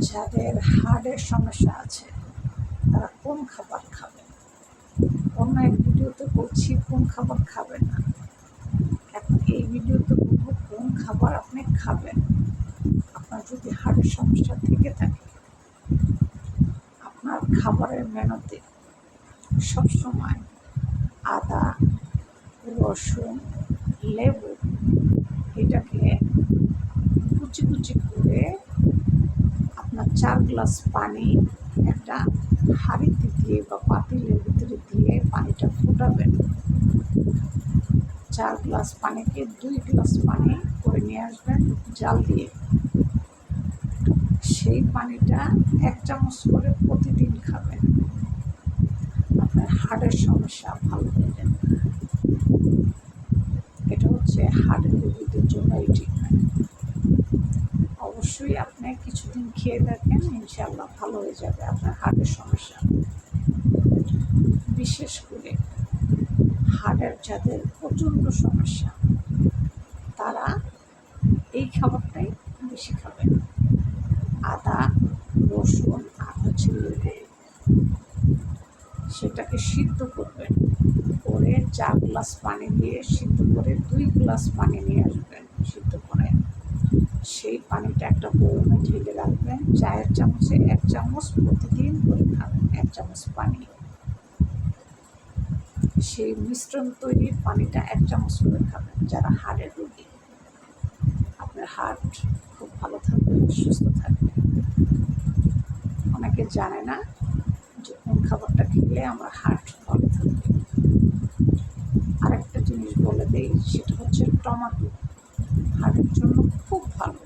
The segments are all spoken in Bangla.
যাদের হার্টের সমস্যা আছে তারা কোন খাবার খাবেন? অন্য এক ভিডিওতে বলছি কোন খাবার খাবেন না, এখন এই ভিডিওতে বলবো কোন খাবার আপনি খাবেন। আপনার যদি হার্টের সমস্যা থেকে থাকে, আপনার খাবারের মেনুতে সবসময় আদা, রসুন, লেবু এটাকে কুচি কুচি করে আপনার 4 গ্লাস পানি একটা হাঁড়িতে দিয়ে বা পাতিলের ভিতরে দিয়ে পানিটা ফুটাবেন। 4 গ্লাস পানিকে 2 গ্লাস পানি করে নিয়ে আসবেন জাল দিয়ে। সেই পানিটা 1 চামচ করে প্রতিদিন খাবেন। আপনার হার্টের সমস্যা ভালো হয়ে যাবে। এটা হচ্ছে হার্টের রোগীদের জন্য এই ট্রিটমেন্ট। অবশ্যই আপনি কিছুদিন খেয়ে দেখেন, ইনশাআল্লাহ ভালো হয়ে যাবে আপনার হার্টের সমস্যা। বিশেষ করে হার্টের যাদের প্রচণ্ড সমস্যা তারা এই খাবারটাই বেশি খাবেন। আদা, রসুন আর হচ্ছে লেবু, সেটাকে সিদ্ধ করবেন, করে 4 গ্লাস পানি দিয়ে সিদ্ধ করে 2 গ্লাস পানি নিয়ে আসবেন সিদ্ধ করে। সেই পানিটা একটা বয়মে ঢেলে রাখবেন। চায়ের চামচে 1 চামচ প্রতিদিন করে খাবেন, 1 চামচ পানি। সেই মিশ্রণ তৈরির পানিটা 1 চামচ করে খাবেন যারা হার্টের রোগী। আপনার হার্ট খুব ভালো থাকবে, সুস্থ থাকবে। অনেকে জানে না যে কোন খাবারটা খেলে আমার হার্ট ভালো থাকবে। আরেকটা জিনিস বলে দেই, সেটা হচ্ছে টমেটো হার্টের জন্য খুব ভালো।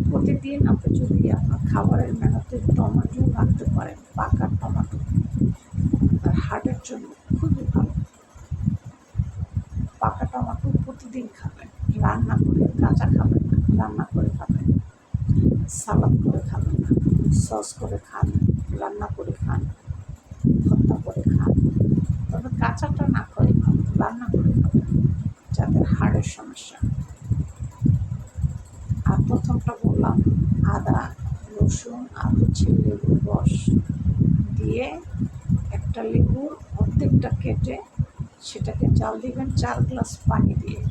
প্রতিদিন আপনি যদি আপনার খাবারের মেনুতে টমেটো রাখতে পারেন, পাকা টমেটো, আর হার্টের জন্য খুবই ভালো। পাকা টমেটো প্রতিদিন খাবেন, রান্না করে, কাঁচা খাবেন না, রান্না করে খাবেন। সালাদ করে খাবেন না, সস করে খান, রান্না করে খান, ভর্তা করে খান, তবে কাঁচাটা না করে খান, রান্না করে খাবেন যাদের হাড়ের সমস্যা। আর প্রথমটা বললাম আদা, রসুন আর হচ্ছে লেবুর রস দিয়ে একটা লেবুর অর্ধেকটা কেটে সেটাকে জাল দিবেন 4 গ্লাস পানি দিয়ে।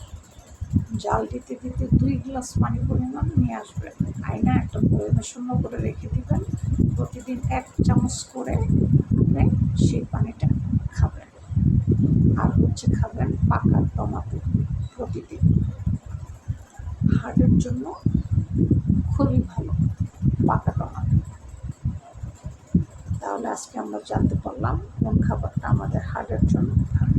জাল দিতে দিতে 2 গ্লাস পানি পরিমাণ নিয়ে আসবেন, আয়না একটা বয়মে শূন্য করে রেখে দিবেন। প্রতিদিন 1 চামচ করে আপনি সেই পানিটা খাবেন। আর হচ্ছে খাবেন পাকা টমেটো প্রতিদিন। হার্টের জন্য খুবই ভালো পাকা টমেটো। তাহলে আজকে আমরা জানতে পারলাম কোন খাবারটা আমাদের হার্টের জন্য ভালো।